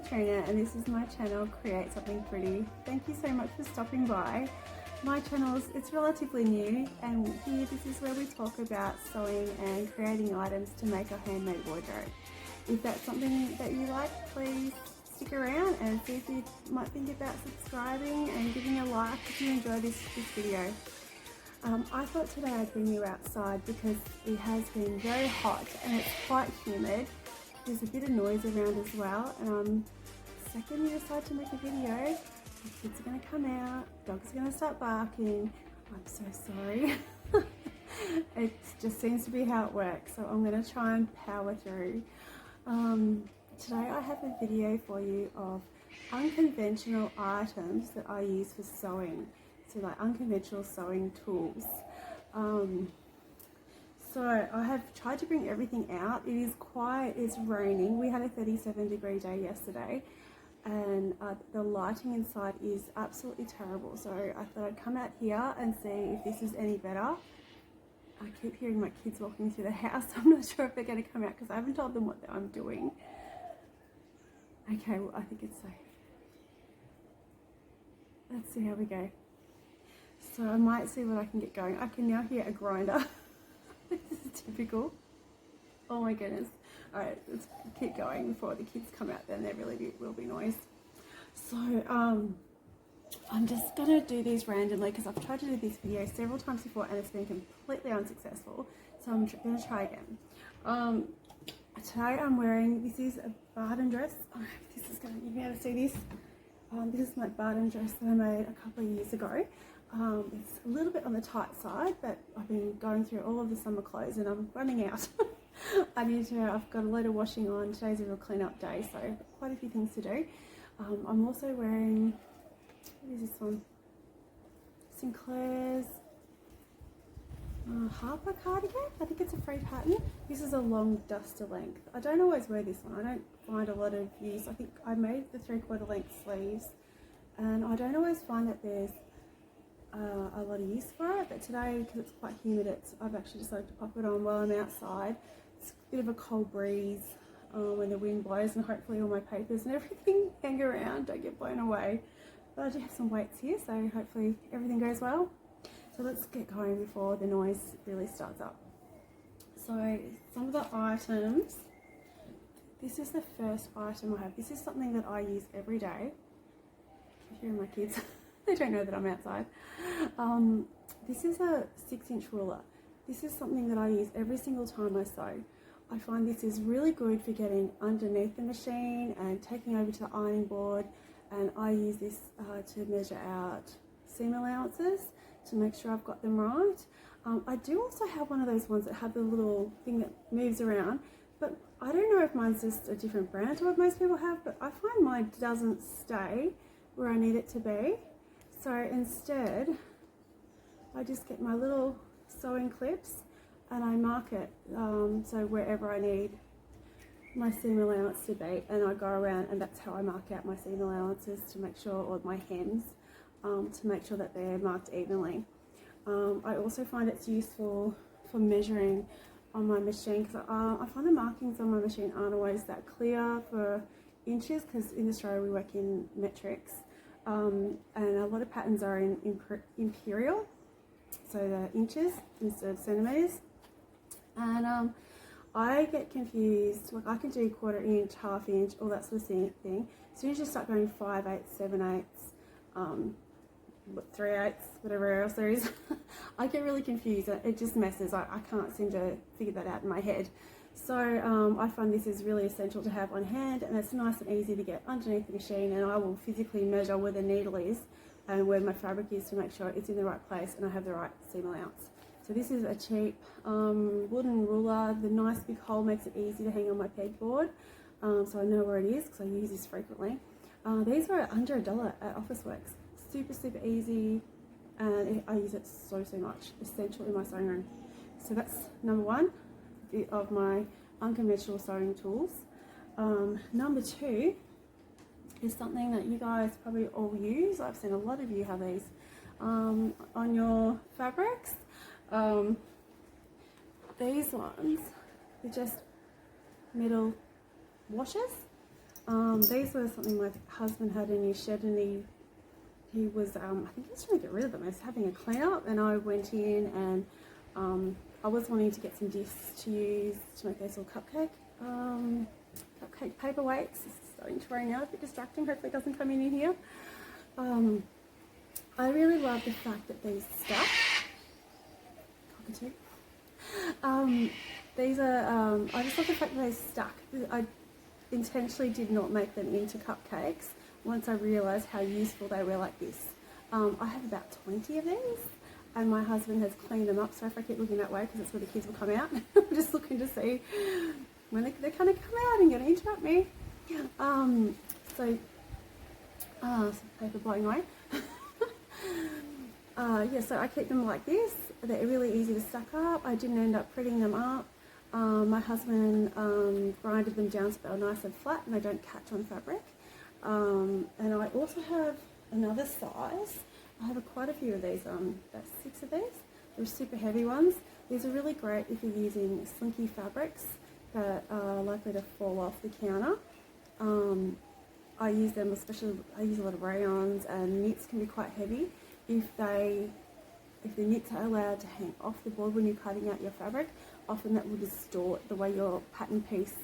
Katrina and this is my channel, Create Something Pretty. Thank you so much for stopping by. My channel it's relatively new, and here this is where we talk about sewing and creating items to make a handmade wardrobe. If that's something that you like, please stick around and see if you might think about subscribing and giving a like if you enjoy this video. I thought today I'd bring you outside because it has been very hot and it's quite humid. There's a bit of noise around as well, and second you decide to make a video, the kids are going to come out, dogs are going to start barking. I'm so sorry. It just seems to be how it works, so I'm going to try and power through. Today I have a video for you of unconventional items that I use for sewing, so like unconventional sewing tools. So I have tried to bring everything out. It's raining. We had a 37-degree day yesterday, and the lighting inside is absolutely terrible. So I thought I'd come out here and see if this is any better. I keep hearing my kids walking through the house. I'm not sure if they're going to come out because I haven't told them what I'm doing. Okay, well, I think it's safe. Let's see how we go. So I might see what I can get going. I can now hear a grinder. This is typical. Oh my goodness. Alright, let's keep going before the kids come out, then there really will be noise. So, I'm just going to do these randomly because I've tried to do this video several times before and it's been completely unsuccessful. So I'm going to try again. Today I'm wearing, this is a Bardon dress. I don't know if this is going to, you'll be able to see this. This is my Bardon dress that I made a couple of years ago. It's a little bit on the tight side, but I've been going through all of the summer clothes and I'm running out. I've got a load of washing on. Today's a real clean up day, so quite a few things to do. I'm also wearing, what is this one? Sinclair's Harper Cardigain. I think it's a free pattern. This is a long duster length. I don't always wear this one. I don't find a lot of use. I think I made the 3/4 length sleeves and I don't always find that there's a lot of use for it, but today because it's quite humid, I've actually decided to pop it on while I'm outside. It's a bit of a cold breeze when the wind blows, and hopefully all my papers and everything hang around, don't get blown away. But I do have some weights here, so hopefully everything goes well. So let's get going before the noise really starts up. So some of the items, this is the first item I have. This is something that I use every day. Here are my kids. They don't know that I'm outside. This is a 6-inch ruler. This is something that I use every single time I sew. I find this is really good for getting underneath the machine and taking over to the ironing board, and I use this to measure out seam allowances to make sure I've got them right. I do also have one of those ones that have the little thing that moves around, but I don't know if mine's just a different brand to what most people have, but I find mine doesn't stay where I need it to be. So instead, I just get my little sewing clips and I mark it, so wherever I need my seam allowance to be, and I go around and that's how I mark out my seam allowances to make sure, or my hems, to make sure that they're marked evenly. I also find it's useful for measuring on my machine because I find the markings on my machine aren't always that clear for inches, because in Australia we work in metrics. And a lot of patterns are in imperial, so the inches instead of centimeters, and I get confused. Like I can do 1/4 inch, 1/2 inch, all that sort of thing. As soon as you start going 5/8, 7/8, 3/8, whatever else there is, I get really confused. It just messes. I can't seem to figure that out in my head. So I find this is really essential to have on hand, and it's nice and easy to get underneath the machine, and I will physically measure where the needle is and where my fabric is to make sure it's in the right place and I have the right seam allowance. So this is a cheap wooden ruler. The nice big hole makes it easy to hang on my pegboard, so I know where it is because I use this frequently. These are under $1 at Officeworks. Super easy, and I use it so much. Essential in my sewing room. So that's number one of my unconventional sewing tools. Number two is something that you guys probably all use. I've seen a lot of you have these on your fabrics. These ones, they're just metal washers. These were something my husband had in his shed, and he was, I think he was trying to get rid of them. I was having a clean up, and I went in and I was wanting to get some discs to use to make those little cupcake paperweights. It's starting to rain now, a bit distracting. Hopefully it doesn't come in here. I really love the fact that these stack. Cockatoo. These are, I just love the fact that they stack. I intentionally did not make them into cupcakes once I realised how useful they were like this. I have about 20 of these, and my husband has cleaned them up, so if I keep looking that way, because that's where the kids will come out, I'm just looking to see when they're going to come out and going to interrupt me. Some paper blowing away. Yeah, so I keep them like this. They're really easy to stack up. I didn't end up printing them up. My husband grinded them down so they're nice and flat and they don't catch on fabric. And I also have another size. I have quite a few of these, about 6 of these. They're super heavy ones. These are really great if you're using slinky fabrics that are likely to fall off the counter. I use them, especially I use a lot of rayons, and knits can be quite heavy. If the knits are allowed to hang off the board when you're cutting out your fabric, often that will distort the way your pattern piece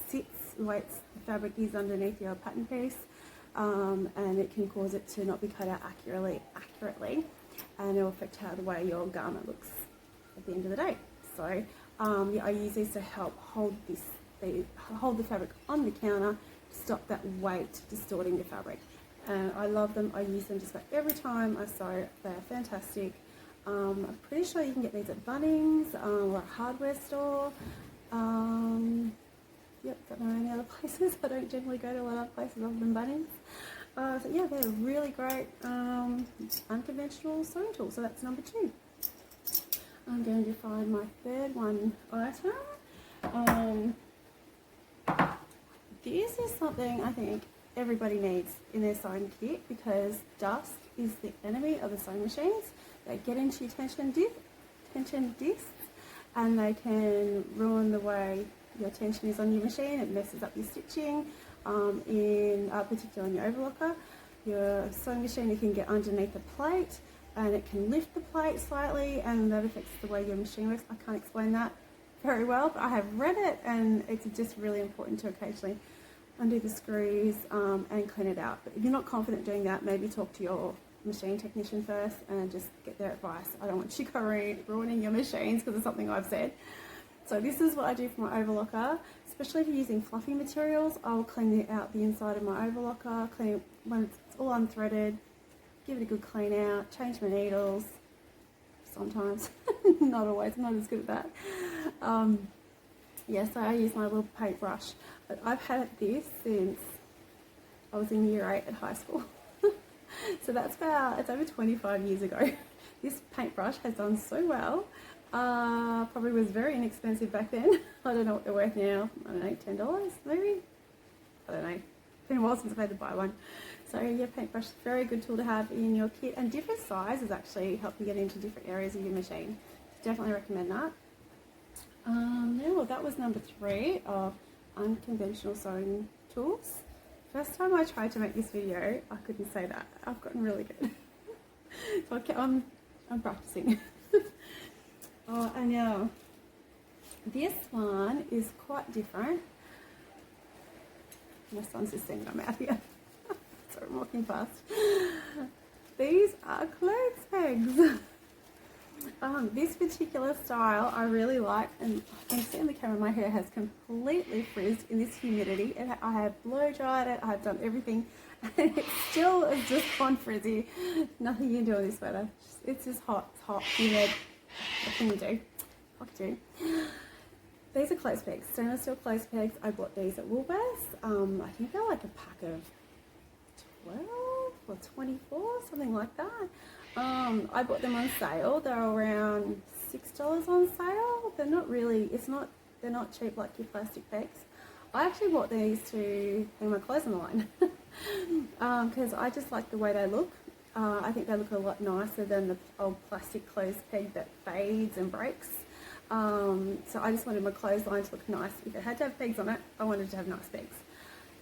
sits, the way the fabric is underneath your pattern piece, and it can cause it to not be cut out accurately, and it will affect how the way your garment looks at the end of the day. So yeah, I use these to help hold the fabric on the counter, to stop that weight distorting the fabric. And I love them. I use them just about every time I sew. They're fantastic. I'm pretty sure you can get these at Bunnings or a hardware store. Yep, don't know any other places. I don't generally go to a lot of places other than Bunnings. So yeah, they're really great unconventional sewing tools. So that's number 2. I'm going to find my third item. This is something I think everybody needs in their sewing kit, because dust is the enemy of the sewing machines. They get into your tension discs, and they can ruin the way your tension is on your machine. It messes up your stitching, particularly on your overlocker. Your sewing machine, it can get underneath the plate, and it can lift the plate slightly, and that affects the way your machine works. I can't explain that very well, but I have read it, and it's just really important to occasionally undo the screws and clean it out. But if you're not confident doing that, maybe talk to your machine technician first and just get their advice. I don't want you ruining your machines because of something I've said. So this is what I do for my overlocker, especially if you're using fluffy materials. I'll clean out the inside of my overlocker, clean it when it's all unthreaded, give it a good clean out, change my needles sometimes. Not always, I'm not as good at that. Yeah, so I use my little paintbrush. But I've had this since I was in year 8 at high school. So it's over 25 years ago. This paintbrush has done so well. Probably was very inexpensive back then. I don't know what they're worth now. I don't know, $10 maybe? I don't know. It's been a while since I've had to buy one. So yeah, paintbrush is a very good tool to have in your kit, and different sizes actually help you get into different areas of your machine. Definitely recommend that. Now that was number 3 of unconventional sewing tools. First time I tried to make this video, I couldn't say that. I've gotten really good. So I'm practicing. And now this one is quite different. My son's just saying I'm out here. So I'm walking fast. These are clothes pegs. This particular style I really like, and I can see on the camera my hair has completely frizzed in this humidity. I have blow dried it, I have done everything, and it still is just gone frizzy. Nothing you can do on this weather. It's just hot, humid. What can you do? What can you do? These are clothes pegs, stainless steel clothes pegs. I bought these at Woolworths. I think they're like a pack of 12 or 24, something like that. I bought them on sale. They're around $6 on sale. They're not really, they're not cheap like your plastic pegs. I actually bought these to hang my clothes on the line because I just like the way they look. I think they look a lot nicer than the old plastic clothes peg that fades and breaks. So I just wanted my clothesline to look nice. If it had to have pegs on it, I wanted to have nice pegs.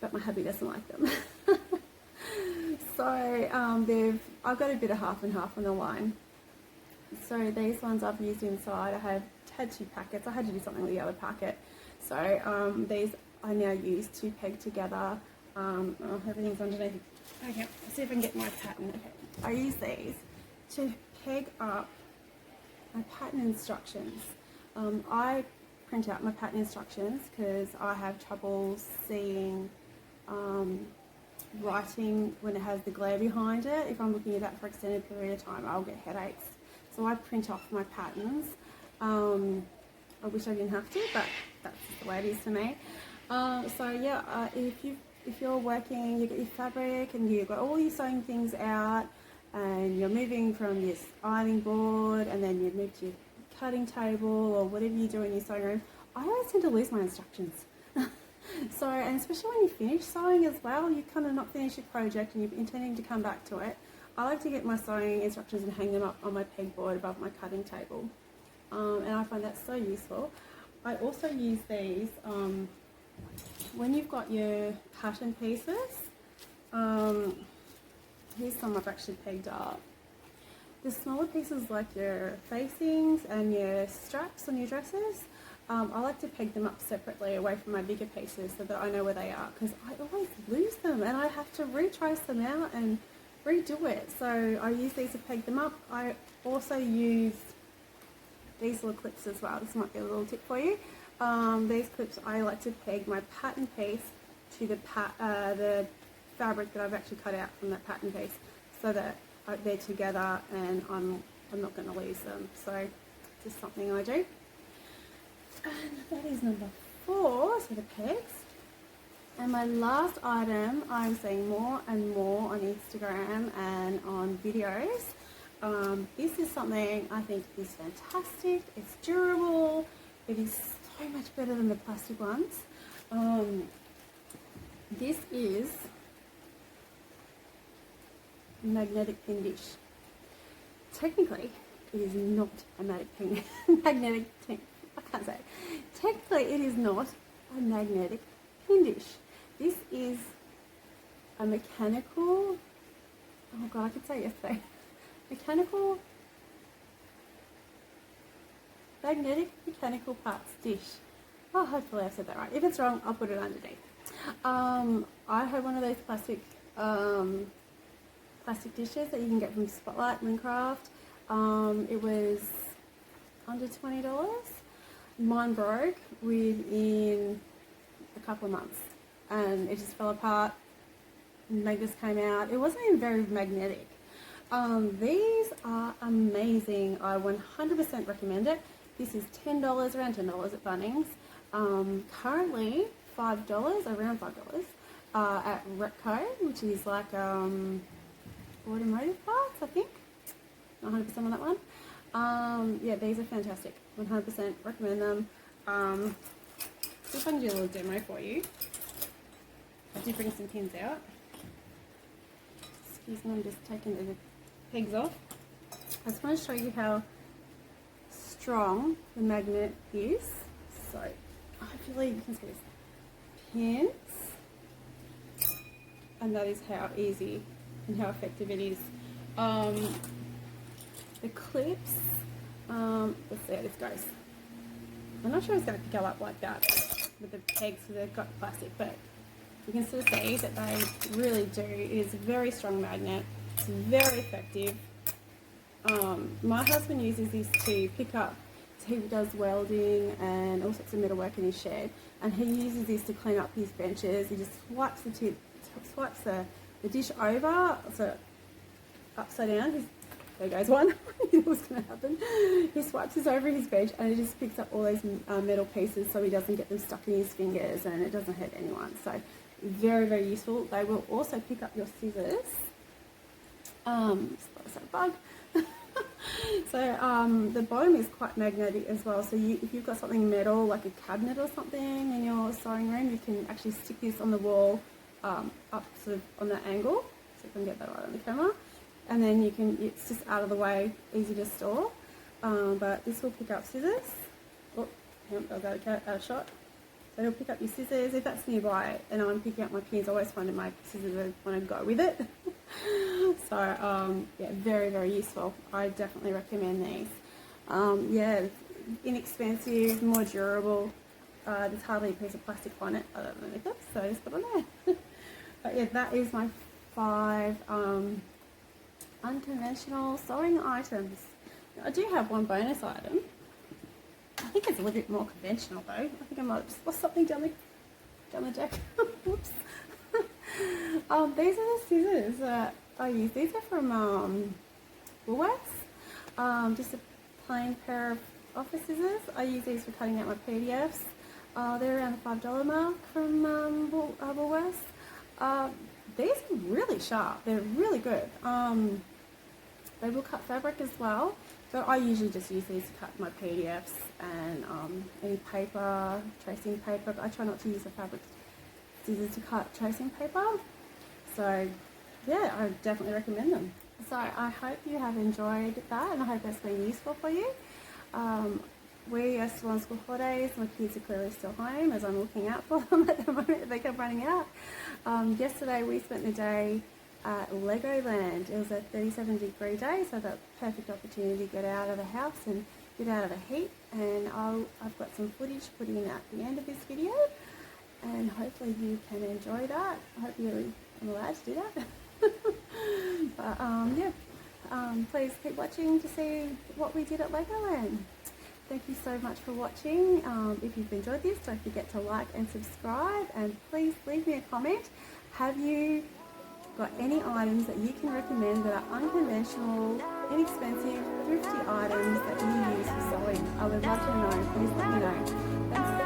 but my hubby doesn't like them. So I've got a bit of half and half on the line. So these ones I've used inside. I had 2 packets. I had to do something with the other packet. So these I now use to peg together. Everything's underneath. Okay, let's see if I can get my pattern. Okay, I use these to peg up my pattern instructions. I print out my pattern instructions because I have trouble seeing writing when it has the glare behind it. If I'm looking at that for an extended period of time, I'll get headaches. So I print off my patterns. I wish I didn't have to, but that's the way it is for me. So yeah, if you're working, you get your fabric and you've got all your sewing things out, and you're moving from your ironing board, and then you move to your cutting table or whatever you do in your sewing room, I always tend to lose my instructions. So, and especially when you finish sewing as well, you kind of not finish your project and you're intending to come back to it. I like to get my sewing instructions and hang them up on my pegboard above my cutting table. And I find that so useful. I also use these when you've got your pattern pieces. Here's some I've actually pegged up. The smaller pieces like your facings and your straps on your dresses, I like to peg them up separately away from my bigger pieces so that I know where they are, because I always lose them and I have to retrace them out and redo it. So I use these to peg them up. I also use these little clips as well. This might be a little tip for you. These clips, I like to peg my pattern piece to the fabric that I've actually cut out from that pattern piece, so that they're together and I'm not going to lose them. So just something I do. And that is number 4, so the pegs. And my last item I'm seeing more and more on Instagram and on videos. This is something I think is fantastic. It's durable. It is so much better than the plastic ones. This is magnetic pin dish. Technically, it is not a magnetic pin. I can't say it. Technically, it is not a magnetic pin dish. This is a mechanical. Oh god, I could say it yesterday. Magnetic mechanical parts dish. Oh, hopefully I said that right. If it's wrong, I'll put it underneath. I have one of those plastic dishes that you can get from Spotlight Minecraft. It was under $20. Mine broke within a couple of months and it just fell apart. Magnets came out. It wasn't even very magnetic. These are amazing. I 100% recommend it. This is $10, around $10 at Bunnings. Currently $5, around $5 at Repco, which is like automotive parts, I think. Not 100% on that one. Yeah, these are fantastic. 100% recommend them. See if I can do a little demo for you. I did bring some pins out. Excuse me, I'm just taking the pegs off. I just want to show you how strong the magnet is. So hopefully you can see this. Pins, and that is how easy and how effective it is. The clips, let's see how this goes. I'm not sure it's going to go up like that with the pegs because they've got plastic, but you can still see that they really do. It is a very strong magnet. It's very effective. My husband uses this to pick up. He does welding and all sorts of metal work in his shed, and he uses this to clean up his benches. He just swipes the dish over, so upside down. There goes one. I knew it was going to happen. He swipes this over his bench and it just picks up all those metal pieces so he doesn't get them stuck in his fingers and it doesn't hurt anyone. So very, very useful. They will also pick up your scissors. Just a bug. So the bottom is quite magnetic as well. So if you've got something metal like a cabinet or something in your sewing room, you can actually stick this on the wall up sort of on that angle. So you can get that right on the camera. And then you can, it's just out of the way, easy to store. But this will pick up scissors. Oh, that was out of shot. So you'll pick up your scissors. If that's nearby and I'm picking up my pins, I always find my scissors want to go with it. So yeah, very, very useful. I definitely recommend these. Yeah, inexpensive, more durable. There's hardly a piece of plastic on it other than the clip, so I just put it on there. But yeah, that is my 5 unconventional sewing items. I do have one bonus item. I think it's a little bit more conventional though. I think I might have just lost something down the deck. Whoops. These are the scissors that I use. These are from Woolworths. Just a plain pair of office scissors. I use these for cutting out my PDFs. They're around the $5 mark from Woolworths. These are really sharp. They're really good. They will cut fabric as well. So I usually just use these to cut my PDFs and any paper, tracing paper. I try not to use the fabric scissors to cut tracing paper. So yeah, I definitely recommend them. So I hope you have enjoyed that, and I hope that's been useful for you. We are still on school holidays. My kids are clearly still home as I'm looking out for them at the moment. They kept running out. Yesterday we spent the day at Legoland. It was a 37-degree day, so that perfect opportunity to get out of the house and get out of the heat. And I've got some footage to put in at the end of this video, and hopefully you can enjoy that. I hope I'm allowed to do that. But yeah, please keep watching to see what we did at Legoland. Thank you so much for watching. If you've enjoyed this, don't forget to like and subscribe, and please leave me a comment. Have you got any items that you can recommend that are unconventional, inexpensive, thrifty items that you use for sewing? I would love to know. Please let me know. Thanks.